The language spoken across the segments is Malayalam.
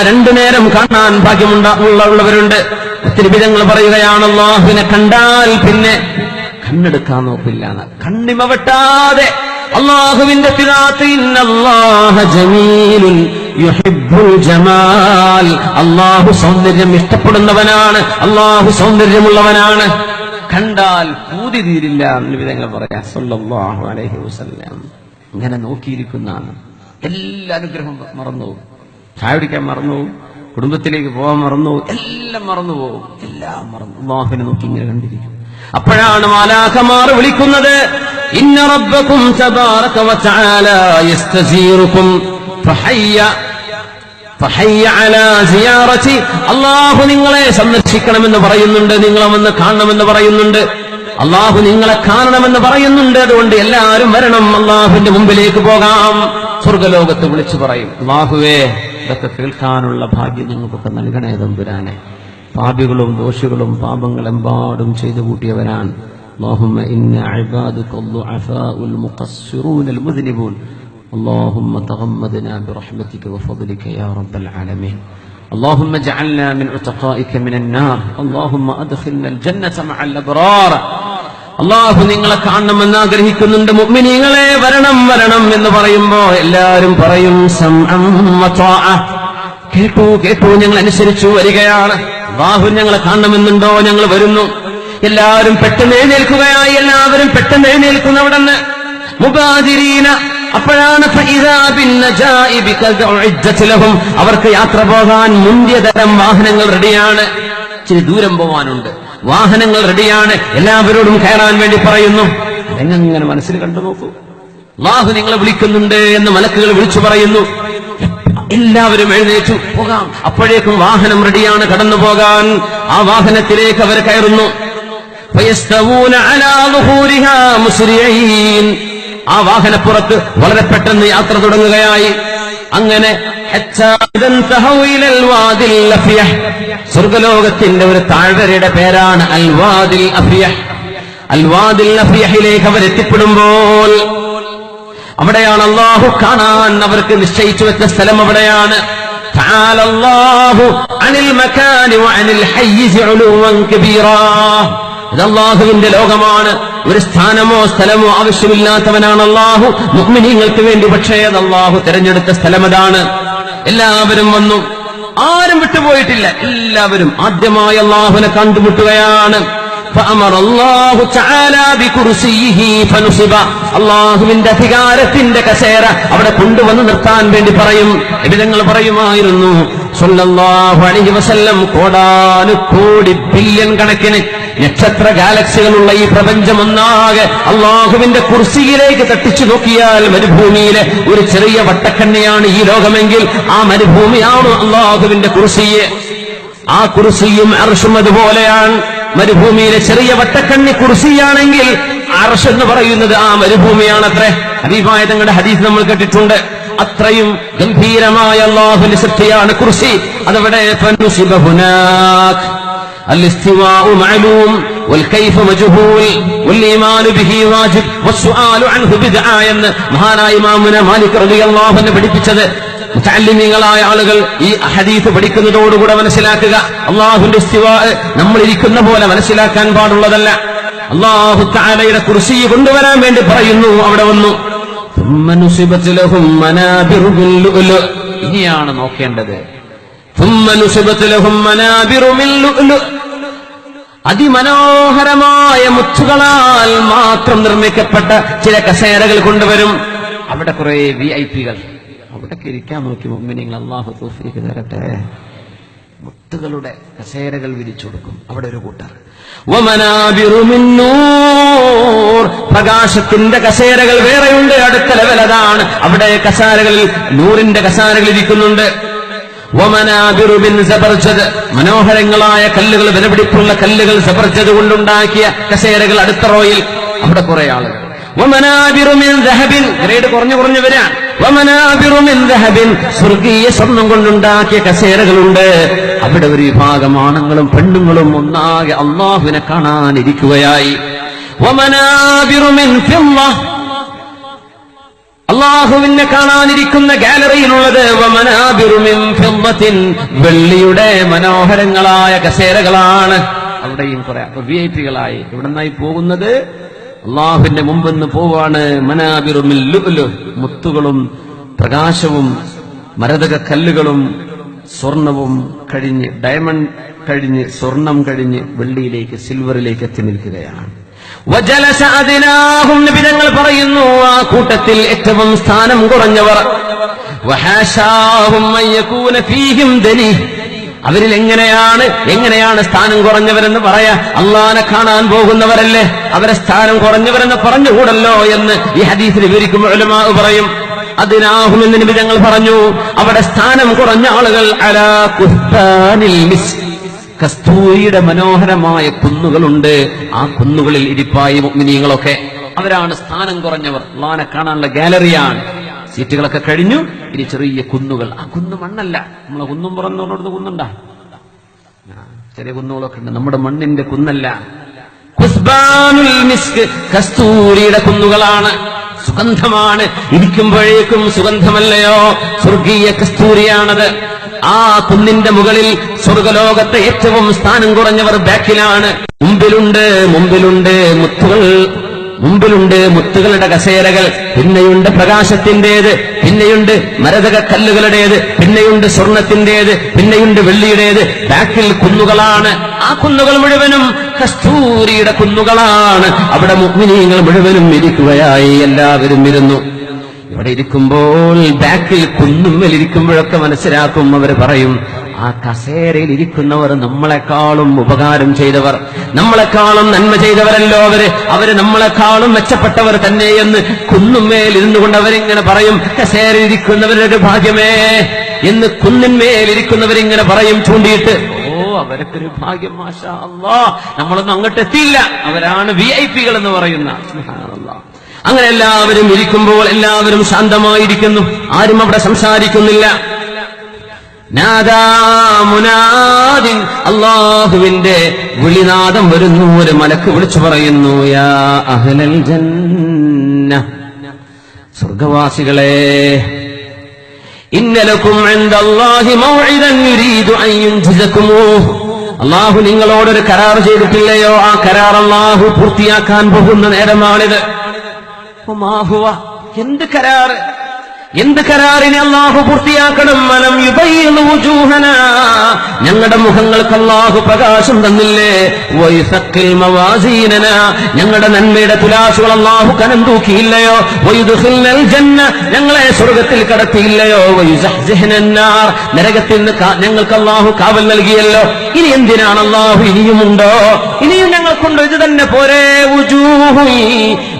രണ്ടു നേരം കാണാൻ ഭാഗ്യമുള്ളവരുണ്ട്. ഒത്തിരി വിധങ്ങൾ പറയുകയാണ്, അല്ലാഹുവിനെ കണ്ടാൽ പിന്നെ കണ്ണെടുക്കാൻ നോക്കില്ല. കണ്ണിമ വെട്ടാതെ അല്ലാഹുവിന്റെ സിറാത്ത് ഇന്നല്ലാഹ ജമീലുൻ യുഹിബ്ബുൽ ജമാൽ. അല്ലാഹു സൗന്ദര്യം ഇഷ്ടപ്പെടുന്നവനാണ്, അല്ലാഹു സൗന്ദര്യമുള്ളവനാണ്. കണ്ടാൽ പൂതി തീരില്ല എന്ന് വിധങ്ങൾ പറയാം സല്ലല്ലാഹു അലൈഹി വസല്ലം. ഇങ്ങനെ നോക്കിയിരിക്കുന്നതാണ്. എല്ലാ അനുഗ്രഹവും മറന്നുപോകും. ചായ കുടിക്കാൻ മറന്നുപോകും, കുടുംബത്തിലേക്ക് പോകാൻ മറന്നുപോകും, എല്ലാം മറന്നുപോകും. എല്ലാം മറന്നു അല്ലാഹുവിനെ നോക്കി ഇങ്ങനെ കണ്ടിരിക്കും. അപ്പോഴാണ് മാലാഖമാർ വിളിക്കുന്നത്, ഇന്ന റബ്ബക്കും തബാറക വതആല യസ്തസീറുക്കും ഫഹയ്യ അലാ സിയാറതി. അല്ലാഹു നിങ്ങളെ സന്ദർശിക്കണമെന്ന് പറയുന്നുണ്ട്, നിങ്ങളെ വന്ന് കാണണമെന്ന് പറയുന്നുണ്ട്, അല്ലാഹു നിങ്ങളെ കാണണമെന്ന് പറയുന്നുണ്ട്. അതുകൊണ്ട് എല്ലാവരും വരണം, അല്ലാഹുവിന്റെ മുമ്പിലേക്ക് പോകാം. സ്വർഗ്ഗലോകത്ത് വിളിച്ചു പറയും, അല്ലാഹുവേ ഇതൊക്കെ കേൾക്കാനുള്ള ഭാഗ്യം ഞങ്ങൾക്കൊക്കെ നൽകണേ തമ്പുരാനെ. പാപികളും ദോഷികളും പാപങ്ങളെമ്പാടും ചെയ്തു കൂട്ടിയവരാണ്. اللهم إنا عبادك الضعفاء المقصرون المذنبون اللهم تغمدنا برحمتك وفضلك يا رب العالمين اللهم اجعلنا من عتقائك من النار اللهم أدخلنا الجنة مع الأبرار. അല്ലാഹു നിങ്ങളെ കാണണമെന്ന് ആഗ്രഹിക്കുന്നുണ്ട്. മുഅ്മിനീങ്ങളെ വരണം വരണം എന്ന് പറയുമ്പോ എല്ലാവരും പറയും സമഅൻ വതഅ. കേട്ടു കേട്ടു, ഞങ്ങൾ അനുസരിച്ചു വരികയാണ്. അല്ലാഹു ഞങ്ങളെ കാണണമെന്നുണ്ടോ, ഞങ്ങൾ വരുന്നു. എല്ലാവരും പെട്ടെന്ന് എഴുന്നേൽക്കുകയായി. എല്ലാവരും പെട്ടെന്ന് എഴുന്നേൽക്കുന്നു അവിടെന്ന്. മുബാദിരീന, അപ്പോഴാണ് അവർക്ക് യാത്ര പോകാൻ മുന്തിയ തരം വാഹനങ്ങൾ റെഡിയാണ്. ഇച്ചിരി ദൂരം പോവാനുണ്ട്, വാഹനങ്ങൾ റെഡിയാണ്. എല്ലാവരോടും കയറാൻ വേണ്ടി പറയുന്നു. അതെങ്ങനെ മനസ്സിൽ കണ്ടു നോക്കൂ. അല്ലാഹു നിങ്ങളെ വിളിക്കുന്നുണ്ട് എന്ന് മലക്കുകൾ വിളിച്ചു പറയുന്നു. എല്ലാവരും എഴുന്നേറ്റു പോകാം. അപ്പോഴേക്കും വാഹനം റെഡിയാണ് കടന്നു പോകാൻ. ആ വാഹനത്തിലേക്ക് അവർ കയറുന്നു. ആ വാഹനപ്പുറത്ത് വളരെ പെട്ടെന്ന് യാത്ര തുടങ്ങുകയായി. അങ്ങനെ സ്വർഗലോകത്തിന്റെ ഒരു താഴ്വരയുടെ പേരാണ് അൽ വാദിൽ അഫിയഹ്. അൽ വാദിൽ അഫിയഹിലേക്ക് അവർ എത്തിപ്പെടുമ്പോൾ അവിടെയാണ് അല്ലാഹു കാണാൻ അവർക്ക് നിശ്ചയിച്ചു വെച്ച സ്ഥലം. അവിടെയാണ് തആല അല്ലാഹു അനിൽ മകാനി വഅനിൽ ഹയ്യിസ് ഉലുവൻ കബീറാ. ഇത് അല്ലാഹുവിന്റെ ലോകമാണ്. ഒരു സ്ഥാനമോ സ്ഥലമോ ആവശ്യമില്ലാത്തവനാണ് അല്ലാഹു മുഅ്മിനീങ്ങൾക്ക് വേണ്ടി. പക്ഷേ അത് അല്ലാഹു തിരഞ്ഞെടുത്ത സ്ഥലം അതാണ്. എല്ലാവരും വന്നു, ആരും വിട്ടുപോയിട്ടില്ല. എല്ലാവരും ആദ്യമായി അല്ലാഹുവിനെ കണ്ടുമുട്ടുകയാണ്. അല്ലാഹുവിന്റെ അധികാരത്തിന്റെ കസേര അവിടെ കൊണ്ടുവന്ന് നിർത്താൻ വേണ്ടി പറയും. നബിതങ്ങൾ പറയുമായിരുന്നു സല്ലല്ലാഹു അലൈഹി വസല്ലം, കോടാനുകോടി ബില്യൺ കണക്കിന് നക്ഷത്ര ഗാലക്സികളുള്ള ഈ പ്രപഞ്ചമൊന്നാകെ അല്ലാഹുവിന്റെ കുർസിയിലേക്ക് തട്ടിച്ചു നോക്കിയാൽ മരുഭൂമിയിലെ ഒരു ചെറിയ വട്ടക്കണ്ണിയാണ് ഈ ലോകമെങ്കിൽ ആ മരുഭൂമിയാണ് അല്ലാഹുവിന്റെ കുർസിയെ. ആ കുർസിയും അർശും അതുപോലെയാണ്. മരുഭൂമിയിലെ ചെറിയ വട്ടക്കണ്ണി കുർസിയാണെങ്കിൽ അർശ് എന്ന് പറയുന്നത് ആ മരുഭൂമിയാണത്രേ. ഹബീബായ തങ്ങളുടെ ഹദീസ് നമ്മൾ കേട്ടിട്ടുണ്ട്. അത്രയും ഗംഭീരമായ അല്ലാഹുവിന്റെ സൃഷ്ടിയാണ് കുർസി. അതവിടെ الاستواء معلوم والكيف مجهول والايمان به واجب والسؤال عنه بدعه എന്ന് മഹാനായ ഇമാമുന മാലിക് റളിയല്ലാഹു അൻഹു പഠിപ്പിച്ചത്. മുതഅല്ലിമീങ്ങളായ ആളുകൾ ഈ ഹദീസ് പഠിക്കുന്നതോടുകൂടെ മനസ്സിലാക്കുക, അല്ലാഹുവിന്റെ ഇസ്തിവാ നമ്മൾ ഇരിക്കുന്ന പോലെ മനസ്സിലാക്കാൻ പാടുള്ളതല്ല. അല്ലാഹു തആലയുടെ കുർസി കൊണ്ടുവരാൻ വേണ്ടി പറയുന്നു. അവിടെ വന്നു. ثم نصبت لهم منابر من لؤلؤ. ഇനിയാണ് നോക്കേണ്ടത്. ثم نصبت لهم منابر من لؤلؤ. അതിമനോഹരമായ മുത്തുകളാൽ മാത്രം നിർമ്മിക്കപ്പെട്ട ചില കസേരകൾ കൊണ്ടുവരും. അവിടെ കുറെ വിഐപികൾ അവിടേക്ക് ഇരിക്കാൻ നോക്കി. മുഅ്മിനീങ്ങൾ അല്ലാഹു തൗഫീഖ് തരട്ടെ. മുത്തുകളുടെ കസേരകൾ വിരിച്ചു കൊടുക്കും. അവിടെ ഒരു കൂട്ടർ. വമനാബിറു മിൻ നൂർ. പ്രകാശത്തിന്റെ കസേരകൾ വേറെയുണ്ട്. അടുത്ത ലെവൽ അതാണ്. അവിടെ കസേരകളിൽ നൂറിന്റെ കസേരകൾ ഇരിക്കുന്നുണ്ട്. വമനാബിറു മിൻ സബർജദ്. മനോഹരങ്ങളായ കല്ലുകൾ, വിലപിടിപ്പുള്ള കല്ലുകൾ, സബർജദ് കൊണ്ടുണ്ടാക്കിയ കസേരകൾ അടുത്ത റോയിൽ. അവിടെ കുറെ ആളുകൾ. വമനാബിറു മിൻ ദഹബിൻ. ഗ്രേഡ് കുറഞ്ഞു വരാൻ. വമനാബിറു മിൻ ദഹബിൻ. സ്വർഗീയ സ്വർണം കൊണ്ടുണ്ടാക്കിയ കസേരകളുണ്ട്. അവിടെ ഒരു വിഭാഗം ആണുങ്ങളും പെണ്ണുങ്ങളും ഒന്നാകെ അല്ലാഹുവിനെ കാണാനിരിക്കുകയായി. വമനാബിറു മിൻ ഫിദ്ദ. അള്ളാഹുവിനെ കാണാനിരിക്കുന്ന ഗാലറിയിലുള്ളത് വെള്ളിയുടെ മനോഹരങ്ങളായ കസേരകളാണ്. അവിടെയും കുറെ VIP-കളായി ഇവിടുന്നായി പോകുന്നത് അള്ളാഹുവിന്റെ മുമ്പെന്ന് പോവാണ്. മനാബിറുമിൽ ലുഅ്ലു, മുത്തുകളും പ്രകാശവും മരതക കല്ലുകളും സ്വർണവും കഴിഞ്ഞ്, ഡയമണ്ട് കഴിഞ്ഞ്, സ്വർണം കഴിഞ്ഞ് വെള്ളിയിലേക്ക്, സിൽവറിലേക്ക് എത്തി നിൽക്കുകയാണ്. വജലസ അദ്നാഹും, നബി തങ്ങൾ പറയുന്നു, ആ കൂട്ടത്തിൽ ഏറ്റവും സ്ഥാനം കുറഞ്ഞവർ. വഹാശാഹും അയ്യകൂന ഫീഹിം ദനി, അവരിൽ എങ്ങനെയാണ് സ്ഥാനം കുറഞ്ഞവരെന്ന് പറയാ? അള്ളാനെ കാണാൻ പോകുന്നവരല്ലേ, അവരെ സ്ഥാനം കുറഞ്ഞവരെന്ന് പറഞ്ഞുകൂടല്ലോ എന്ന് ഈ ഹദീസിൽ വിവരിക്കുമ്പോൾ ഉലമാ പറയും. അദ്നാഹും എന്ന് നബി തങ്ങൾ പറഞ്ഞു, അവിടെ സ്ഥാനം കുറഞ്ഞ ആളുകൾ അലാ കുസ്താനിൽ മിസ്ക്, കസ്തൂരിയുടെ മനോഹരമായ കുന്നുകളുണ്ട്, ആ കുന്നുകളിൽ ഇരിപ്പായി മുഅ്മിനീങ്ങളൊക്കെ, അവരാണ് സ്ഥാനം കുറഞ്ഞവർ. അള്ളാനെ കാണാനുള്ള ഗാലറിയാണ്. സീറ്റുകളൊക്കെ കഴിഞ്ഞു, ഇനി ചെറിയ കുന്നുകൾ. ആ കുന്ന് മണ്ണല്ല, നമ്മളെ കുന്നും പുറന്നോടുത്ത് കുന്നുണ്ടാ, ചെറിയ കുന്നുകളൊക്കെ ഉണ്ട്, നമ്മുടെ മണ്ണിന്റെ കുന്നല്ല. കുസ്ബാനുൽ മിസ്ക്, കസ്തൂരിയുടെ കുന്നുകളാണ്. സുഗന്ധമാണ്, ഇരിക്കുമ്പോഴേക്കും സുഗന്ധമല്ലയോ, സ്വർഗീയ കസ്തൂരിയാണത്. ആ കുന്നിന്റെ മുകളിൽ സ്വർഗലോകത്തെ ഏറ്റവും സ്ഥാനം കുറഞ്ഞവർ ബാക്കിലാണ്. മുമ്പിലുണ്ട് മുത്തുകൾ, മുത്തുകളുടെ കസേരകൾ, പിന്നെയുണ്ട് പ്രകാശത്തിന്റേത്, പിന്നെയുണ്ട് മരതക കല്ലുകളുടേത്, പിന്നെയുണ്ട് സ്വർണത്തിന്റേത്, പിന്നെയുണ്ട് വെള്ളിയുടേത്. ബാക്കിൽ കുന്നുകളാണ്. ആ കുന്നുകൾ മുഴുവനും കസ്തൂരിയുടെ കുന്നുകളാണ്. അവിടെ മുഅ്മിനീങ്ങൾ മുഴുവനും ഇരിക്കുകയായി. എല്ലാവരും ഇരുന്നു. ഇവിടെ ഇരിക്കുമ്പോൾ ബാക്കിൽ കുന്നുമ്മലിരിക്കുമ്പോഴൊക്കെ മനസ്സിലാക്കും, അവർ പറയും, ആ കസേരയിൽ ഇരിക്കുന്നവർ നമ്മളെക്കാളും ഉപകാരം ചെയ്തവർ, നമ്മളെക്കാളും നന്മ ചെയ്തവരല്ലോ അവര് നമ്മളെക്കാളും മെച്ചപ്പെട്ടവർ തന്നെ എന്ന് കുന്നുമേൽ ഇരുന്നു കൊണ്ട് അവരിങ്ങനെ പറയും. കസേരയിൽ ഇരിക്കുന്നവരുടെ ഭാഗ്യമേ എന്ന് കുന്നിന്മേലിരിക്കുന്നവരിങ്ങനെ പറയും ചൂണ്ടിയിട്ട്. അവരൊക്കെ ഭാഗ്യം, മാഷാ അല്ലാഹ്, നമ്മളൊന്നും അങ്ങോട്ട് എത്തിയില്ല, അവരാണ് VIP-കൾ എന്ന് പറയുന്ന. സുബ്ഹാനല്ലാഹ്. അങ്ങനെ എല്ലാവരും ഇരിക്കുമ്പോൾ എല്ലാവരും ശാന്തമായിരിക്കുന്നു, ആരും അവിടെ സംസാരിക്കുന്നില്ല. നാദാ മുനാദിൻ, അല്ലാഹുവിന്റെ വിളിനാദം വരുന്നു. ഒരു മലക്ക് വിളിച്ചു പറയുന്നു, യാ അഹ്ലൽ ജന്ന, സ്വർഗവാസികളെ, ഇന്നലക്കും ഇൻദല്ലാഹി മൗഇദൻ യുരീദു അൻ യുൻജിസകുമൂഹ്, അല്ലാഹു നിങ്ങളോടൊരു കരാർ ചെയ്തിട്ടില്ലയോ? ആ കരാർ അല്ലാഹു പൂർത്തിയാക്കാൻ പോകുന്ന നേരമാണിത്. എന്ത് കരാറിനെ അല്ലാഹു പൂർത്തിയാക്കണം? അലം യുബയ്യിദു വുജൂഹനാ, ഞങ്ങളുടെ മുഖങ്ങൾക്ക് അല്ലാഹു പ്രകാശം തന്നില്ലേ? വയുസഖിൽ മവാസീനനാ, ഞങ്ങളുടെ നന്മയുടെ തുലാസുകൾ അല്ലാഹു കനം തൂക്കിയില്ലയോ? വയുദ്ഖിൽനൽ ജന്ന, ഞങ്ങളെ സ്വർഗ്ഗത്തിൽ കടത്തിയില്ലയോ? വയുസഹ്സിഹ്നന്നാർ, നരകത്തിൽ നിന്ന് ഞങ്ങൾക്ക് അല്ലാഹു കാവൽ നൽകിയല്ലോ. ഇനി എന്തിനാണ് അല്ലാഹു ഇനിയുമുണ്ടോ? ഇനിയും ഞങ്ങൾക്കുണ്ടോ? ഇത് തന്നെ പോരെ.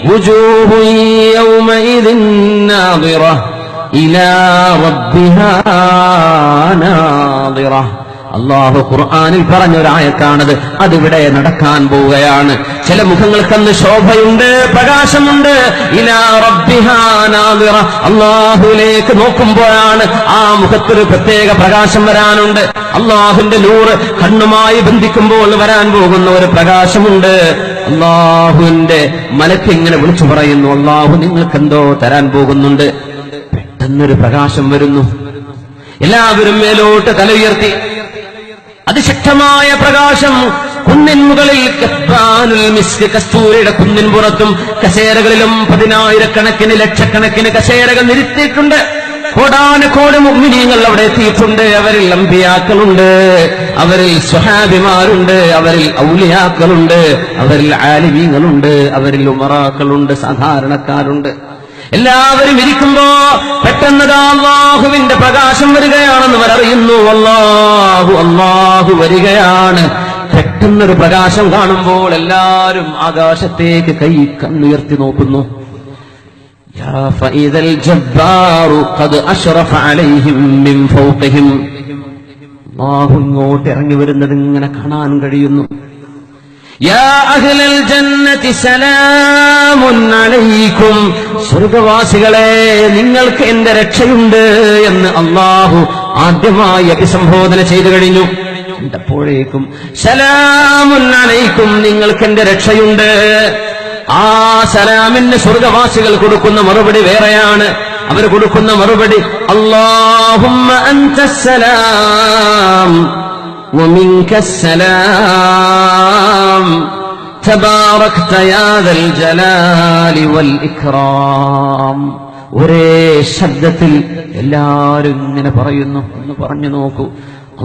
വുജൂഹു യൗമഇദിൻ നാദിറ ഇലാ റബ്ബിഹാ നാദിറ. അല്ലാഹു ഖുർആനിൽ പറഞ്ഞൊരായത്താണത്. അതിവിടെ നടക്കാൻ പോവുകയാണ്. ചില മുഖങ്ങൾക്കന്ന് ശോഭയുണ്ട്, പ്രകാശമുണ്ട്. ഇലാ റബ്ബിഹാ നാദിറ, അല്ലാഹുവിലേക്ക് നോക്കുമ്പോഴാണ് ആ മുഖത്തൊരു പ്രത്യേക പ്രകാശം വരാനുണ്ട്. അല്ലാഹുവിന്റെ നൂറ് കണ്ണുമായി ബന്ധിക്കുമ്പോൾ വരാൻ പോകുന്ന ഒരു പ്രകാശമുണ്ട്. അല്ലാഹുവിന്റെ മലക്ക് ഇങ്ങനെ വിളിച്ചു പറയുന്നു, അല്ലാഹു നിങ്ങൾക്കെന്തോ തരാൻ പോകുന്നുണ്ട്. പെട്ടെന്നൊരു പ്രകാശം വരുന്നു. എല്ലാവരും മേലോട്ട് തല ഉയർത്തി. അതിശക്തമായ പ്രകാശം കുന്നിൻ മുകളിൽ, കസ്തൂരിയുടെ കുന്നിൻ പുറത്തും കസേരകളിലും 10,000-കണക്കിന് ലക്ഷക്കണക്കിന് കസേരകൾ നിരത്തിയിട്ടുണ്ട്. കോടാനുകോടി മുഅ്മിനീങ്ങൾ അവിടെ എത്തിയിട്ടുണ്ട്. അവരിൽ അമ്പിയാക്കളുണ്ട്, അവരിൽ സ്വഹാബിമാരുണ്ട്, അവരിൽ ഔലിയാക്കളുണ്ട്, അവരിൽ ആലിമീങ്ങളുണ്ട്, അവരിൽ ഉമറാക്കളുണ്ട്, സാധാരണക്കാരുണ്ട്. എല്ലാവരും ഇരിക്കുമ്പോ പെട്ടെന്ന് അല്ലാഹുവിന്റെ പ്രകാശം വരികയാണെന്ന് അവരറിയുന്നു. അല്ലാഹു വരികയാണ്. പെട്ടെന്നൊരു പ്രകാശം കാണുമ്പോൾ എല്ലാവരും ആകാശത്തേക്ക് കണ്ണുയർത്തി നോക്കുന്നു. ഫഇദൽ ജബ്ബാറു ഖദ് അശ്റഫ അലൈഹിം മിൻ ഫൗഖിഹിം, അല്ലാഹു ഇങ്ങോട്ട് ഇറങ്ങി വരുന്നത് ഇങ്ങനെ കാണാൻ കഴിയുന്നു. യാ അഹ്ലൽ ജന്നതി സലാമുൻ അലൈക്കും, സ്വർഗ്ഗവാസികളെ നിങ്ങൾക്ക് എന്റെ രക്ഷയുണ്ട് എന്ന് അല്ലാഹു ആദ്യമായി അഭിസംബോധന ചെയ്തു കഴിഞ്ഞു. അപ്പോഴേക്കും സലാമുൻ അലൈക്കും, നിങ്ങൾക്ക് എന്റെ രക്ഷയുണ്ട്. ആ സലാമിന് സ്വർഗവാസികൾ കൊടുക്കുന്ന മറുപടി വേറെയാണ്. അവർ കൊടുക്കുന്ന മറുപടി അല്ലാഹുമ്മ അൻതസ്സലാം വമിൻകസ്സലാം തബാറക്ത യാ ദൽ ജലാലി വൽ ഇക്റാം. ഒരേ ശബ്ദത്തിൽ എല്ലാവരും ഇങ്ങനെ പറയുന്നു. ഒന്ന് പറഞ്ഞു നോക്കൂ.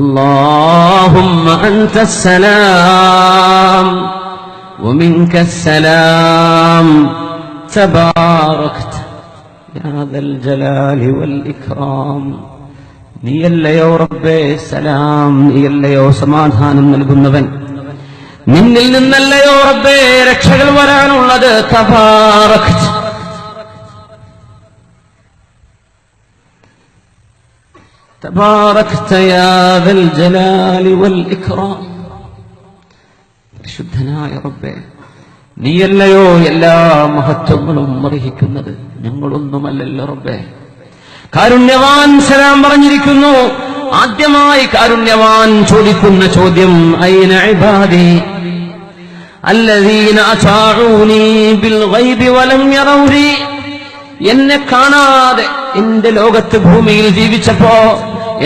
അല്ലാഹുമ്മ അൻതസ്സലാം വമിൻകസ്സലാം തബാറക്ത യാ ദൽ ജലാലി വൽ ഇക്റാം. നീയല്ലയോ റബ്ബേ സലാം, നീയല്ലയോ സമാധാനം നൽകുന്നവൻ, നിന്നിൽ നിന്നല്ലയോ റബ്ബേ രക്ഷകൾ വരാനുള്ളത്. തബാറക്ത തബാറക്ത യാ ദൽ ജലാലി വൽ ഇക്റാം. പരിശുദ്ധനായ റബ്ബേ, നീയല്ലയോ എല്ലാ മഹത്വങ്ങളും അർഹിക്കുന്നത്, ഞങ്ങളൊന്നുമല്ലല്ലോ റബ്ബേ. കാരുണ്യവാൻ സലാം പറഞ്ഞിരിക്കുന്നു. ആദ്യമായി കാരുണ്യവാൻ ചോദിക്കുന്ന ചോദ്യം ഐന ഇബാദി അല്ലദീന അതാഊനി ബിൽ ഗൈബി വലം യറൗനി. എന്നെ കാണാതെ എന്റെ ലോകത്ത് ഭൂമിയിൽ ജീവിച്ചപ്പോ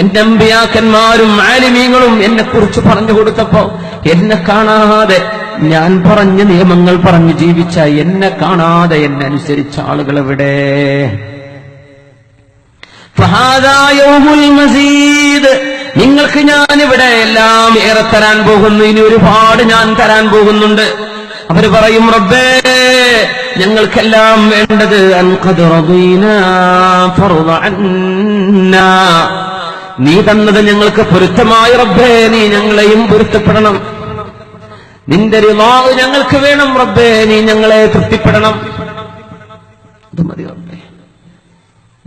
എന്റെ അമ്പിയാക്കന്മാരും ആലിമീങ്ങളും എന്നെ കുറിച്ച് പറഞ്ഞു കൊടുത്തപ്പോ എന്നെ കാണാതെ ഞാൻ പറഞ്ഞ നിയമങ്ങൾ പറഞ്ഞു ജീവിച്ച, എന്നെ കാണാതെ എന്നെ അനുസരിച്ച ആളുകൾ എവിടെ? ഫഹാദാ യൗമുൽ മസീദ്. നിങ്ങൾക്ക് ഞാൻ ഇവിടെ എല്ലാം ഏറെ തരാൻ പോകുന്നു, ഇനി ഒരുപാട് ഞാൻ തരാൻ പോകുന്നുണ്ട്. അവര് പറയും റബ്ബേ, ഞങ്ങൾക്കെല്ലാം വേണ്ടത് അൻഖദ് റദീനാ ഫർദ അന്നാ. നീ തന്നത് ഞങ്ങൾക്ക് പൊരുത്തമായി റബ്ബേ, നീ ഞങ്ങളെയും പൊരുത്തപ്പെടണം. നിന്റെ റിളാ ഞങ്ങൾക്ക് വേണം റബ്ബേ, നീ ഞങ്ങളെ തൃപ്തിപ്പെടണം. അത് മതി റബ്ബേ,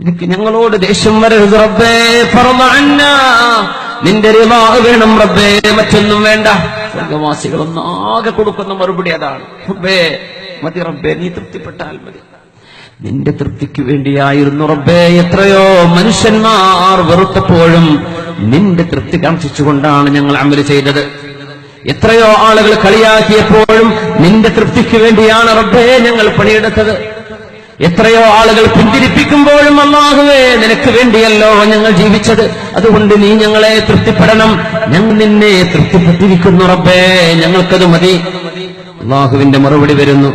എനിക്ക് ഞങ്ങളോട് ദേഷ്യം വരരുത് റബ്ബേ. ഫർദ അന്നാ, നിന്റെ റിളാ വേണം റബ്ബേ, മറ്റൊന്നും വേണ്ട. സ്വർഗവാസികളൊന്നാകെ കൊടുക്കുന്ന മറുപടി അതാണ്. റബ്ബേ മതി റബ്ബേ, നീ തൃപ്തിപ്പെട്ടാൽ മതി. നിന്റെ തൃപ്തിക്ക് വേണ്ടിയായിരുന്നു റബ്ബേ എത്രയോ മനുഷ്യന്മാർ വെറുത്തപ്പോഴും നിന്റെ തൃപ്തി കാംക്ഷിച്ചുകൊണ്ടാണ് ഞങ്ങൾ അമല് ചെയ്തത്. എത്രയോ ആളുകൾ കളിയാക്കിയപ്പോഴും നിന്റെ തൃപ്തിക്ക് വേണ്ടിയാണ് റബ്ബേ ഞങ്ങൾ പണിയെടുത്തത്. എത്രയോ ആളുകൾ പിന്തിരിപ്പിക്കുമ്പോഴും അല്ലാഹുവേ നിനക്ക് വേണ്ടിയല്ലോ ഞങ്ങൾ ജീവിച്ചത്, അതുകൊണ്ട് നീ ഞങ്ങളെ തൃപ്തിപ്പെടണം. ഞങ്ങൾ നിന്നെ തൃപ്തിപ്പെട്ടിരിക്കുന്നു റബ്ബേ, ഞങ്ങൾക്കത് മതി. അല്ലാഹുവിന്റെ മറുപടി വരുന്നു,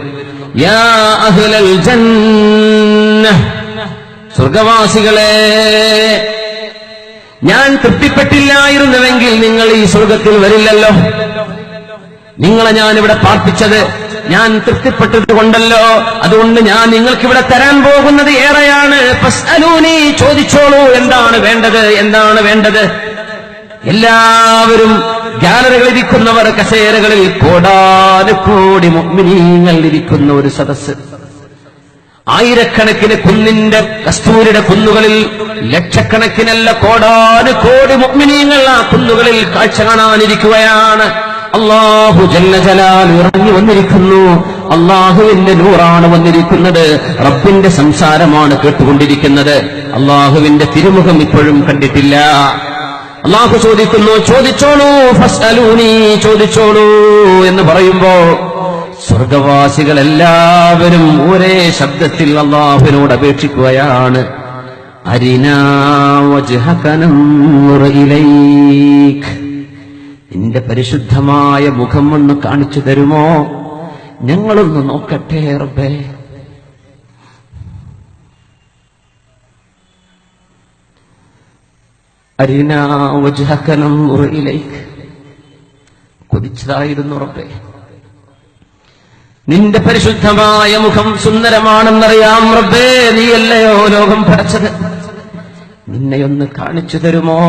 യാ അഹ്ലൽ ജന്നഹ്, സ്വർഗവാസികളെ, ഞാൻ തൃപ്തിപ്പെട്ടില്ലായിരുന്നുവെങ്കിൽ നിങ്ങൾ ഈ സ്വർഗത്തിൽ വരില്ലല്ലോ. നിങ്ങളെ ഞാൻ ഇവിടെ പാർപ്പിച്ചത് ഞാൻ തൃപ്തിപ്പെട്ടത് കൊണ്ടല്ലോ. അതുകൊണ്ട് ഞാൻ നിങ്ങൾക്കിവിടെ തരാൻ പോകുന്നത് ഏറെയാണ്. ഫസ്അലൂനി, ചോദിച്ചോളൂ, എന്താണ് വേണ്ടത്, എന്താണ് വേണ്ടത്. എല്ലാവരും ഗാലറികളിൽ ഇരിക്കുന്നവർ, കസേരകളിൽ കോടാനുകോടി മുഅ്മിനീങ്ങൾ ഇരിക്കുന്ന ഒരു സദസ്സ്. ആയിരക്കണക്കിന് കുന്നിന്റെ കസ്തൂരിയുടെ കുന്നുകളിൽ ലക്ഷക്കണക്കിനല്ല കോടാനുകോടി മുഅ്മിനീങ്ങൾ ആ കുന്നുകളിൽ കാഴ്ച കാണാനിരിക്കുകയാണ്. അല്ലാഹു ജല്ല ജലാൽ ഇറങ്ങി വന്നിരിക്കുന്നു. അല്ലാഹുവിന്റെ നൂറാണ് വന്നിരിക്കുന്നത്. റബ്ബിന്റെ സംസാരമാണ് കേട്ടുകൊണ്ടിരിക്കുന്നത്. അല്ലാഹുവിന്റെ തിരുമുഖം ഇപ്പോഴും കണ്ടിട്ടില്ല. അല്ലാഹു ചോദിക്കുന്നു, ചോദിച്ചോളൂ, ഫസ്അലൂനി, ചോദിച്ചോളൂ എന്ന് പറയുമ്പോ സ്വർഗവാസികളെല്ലാവരും ഒരേ ശബ്ദത്തിൽ അല്ലാഹുവിനോട് അപേക്ഷിക്കുകയാണ്, അരിനാ വജ്ഹക നൻദുർ ഇലൈക്, നിന്റെ പരിശുദ്ധമായ മുഖം ഒന്ന് കാണിച്ചു തരുമോ, ഞങ്ങളൊന്ന് നോക്കട്ടെ റബ്ബേ. അരിനാ വജ്ഹക നൻദുർ ഇലൈക്, കൊതിച്ചതായിരുന്നു റബ്ബേ. നിന്റെ പരിശുദ്ധമായ മുഖം സുന്ദരമാണെന്നറിയാം റബ്ബേ, നീയല്ലയോ ലോകം പടച്ചത്. നിന്നെയൊന്ന് കാണിച്ചു തരുമോ,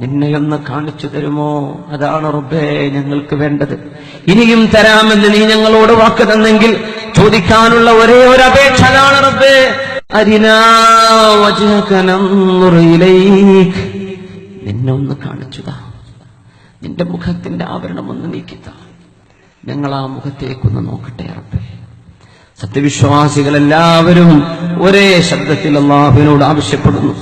നിന്നെയൊന്ന് കാണിച്ചു തരുമോ, അതാണ് റബ്ബേ ഞങ്ങൾക്ക് വേണ്ടത്. ഇനിയും തരാമെന്ന് നീ ഞങ്ങളോട് വാക്ക് തന്നെങ്കിൽ ചോദിക്കാനുള്ള ഒരേ ഒരു അപേക്ഷ അതാണ് റബ്ബേ, അരിനാ വജ്ഹക നൻദുർ ഇലൈക്, നിന്നെ ഒന്ന് കാണിച്ചുതാ, നിന്റെ മുഖത്തിന്റെ ആവരണം ഒന്ന് നീക്കിത്താ, ഞങ്ങൾ ആ മുഖത്തേക്കൊന്ന് നോക്കട്ടെ റബ്ബേ. സത്യവിശ്വാസികളെല്ലാവരും ഒരേ ശബ്ദത്തിൽ അല്ലാഹുവിനോട് ആവശ്യപ്പെടുന്നു.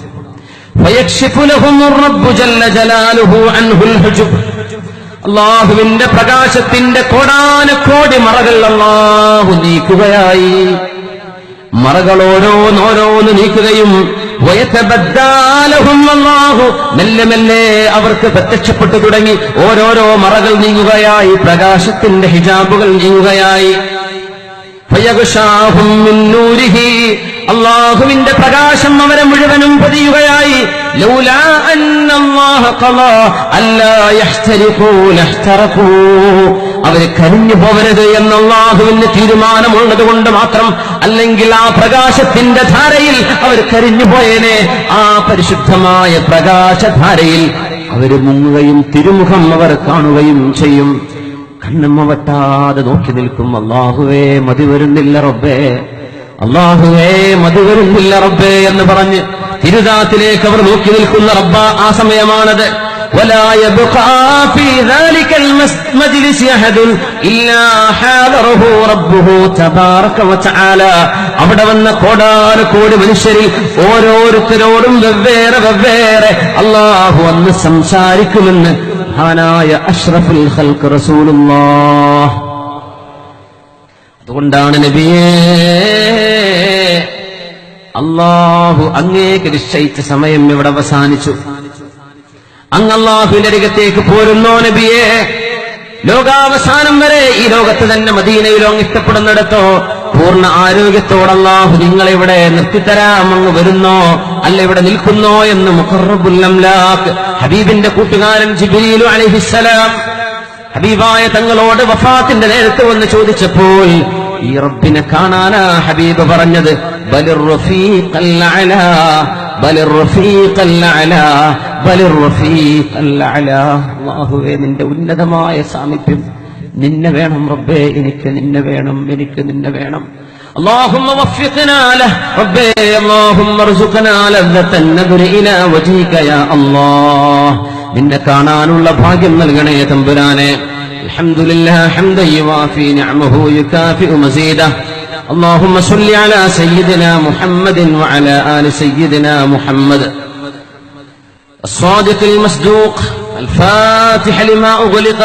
അള്ളാഹുവിന്റെ പ്രകാശത്തിന്റെ കോടാനക്കോടി മറകൾ അള്ളാഹു നീക്കുകയായി. മറകൾ ഓരോന്നോരോന്ന് നീക്കുകയും അല്ലാഹു മെല്ലെ മെല്ലെ അവർക്ക് പ്രത്യക്ഷപ്പെട്ടു തുടങ്ങി. ഓരോരോ മറകൾ നീങ്ങുകയായി, പ്രകാശത്തിന്റെ ഹിജാബുകൾ നീങ്ങുകയായി. അള്ളാഹുവിന്റെ പ്രകാശം അവരെ മുഴുവനും പൊതിയുകയായി. ലൗലാ അന്നല്ലാഹ ഖളാ അല്ലാ യഹ്തരിഖൂ ലഹ്തറഖൂ, അവര് കരിഞ്ഞു പോവരുത് എന്ന അള്ളാഹുവിന്റെ തീരുമാനമുള്ളത് കൊണ്ട് മാത്രം, അല്ലെങ്കിൽ ആ പ്രകാശത്തിന്റെ ധാരയിൽ അവർ കരിഞ്ഞു പോയേനെ. ആ പരിശുദ്ധമായ പ്രകാശധാരയിൽ അവര് മുങ്ങുകയും തിരുമുഖം അവർ കാണുകയും ചെയ്യും. കണ്ണമ്മ വെട്ടാതെ നോക്കി നിൽക്കും. അല്ലാഹുവേ മതി വരുന്നില്ല റബ്ബേ, അല്ലാഹുവേ മതി വരുന്നില്ല റബ്ബേ എന്ന് പറഞ്ഞ് തിരുദാത്തിലേക്ക് അവർ നോക്കി നിൽക്കുന്ന റബ്ബ ആ സമയമാണത്. ولا يبقى في ذلك المجلس أحد إلا حاضره ربه تبارك وتعالى. അവിടെ വന്ന കോടാനുകോടി മനുഷ്യരിൽ ഓരോരുത്തരോടും വെവ്വേറെ വെവ്വേറെ അല്ലാഹു അന്ന് സംസാരിക്കുമെന്ന് മഹാനായ അഷ്റഫുൽ ഖൽഖ് റസൂലുള്ളാഹ്. അതുകൊണ്ടാണ് നബിയേ, അല്ലാഹു അങ്ങേക്ക് നിശ്ചയിച്ച സമയം ഇവിടെ അവസാനിച്ചു. അങ്ങ് അല്ലാഹുവിന്റെ അരികത്തേക്ക് പോരുന്നോ നബിയേ? ലോകാവസാനം വരെ ഈ ലോകത്ത് തന്നെ മദീനയിലോ അങ്ങ് ഇഷ്ടപ്പെടുന്നിടത്തോ പൂർണ്ണ ആരോഗ്യത്തോടെ അല്ലാഹു നിങ്ങളിവിടെ നിർത്തിത്തരാം, അങ്ങ് വരുന്നോ അല്ല ഇവിടെ നിൽക്കുന്നോ എന്ന് മുഖറബുൽ അംലാഖ് ഹബീബിന്റെ കൂട്ടുകാരൻ ജിബ്രീലു അലൈഹിസ്സലാം ഹബീബായ തങ്ങളോട് വഫാത്തിന്റെ നേരത്ത് വന്ന് ചോദിച്ചപ്പോൾ ഈ റബ്ബിനെ കാണാനാ ഹബീബ് പറഞ്ഞത്, ബലിർ റഫീഖൽ അലാ ബലിർ റഫീഖൽ അലാ ബലിർ റഫീഖൽ അലാ. അല്ലാഹുവേ നിന്റെ ഉന്നതമായ സാമീപ്യം, നിന്നെ വേണം റബ്ബേ, എനിക്ക് നിന്നെ വേണം, എനിക്ക് നിന്നെ വേണം. اللهم وفقنا له ربي اللهم ارزقنا لذة النظر إلى وجهك يا الله. നിന്നെ കാണാനുള്ള ഭാഗ്യം നൽകണേ തമ്പുരാനെ. الحمدلله حمدا يوافي نعمه يكافئ مزيده. اللهم صل على سيدنا محمد وعلى آل سيدنا محمد الصادق المصدوق الفاتح لما أغلق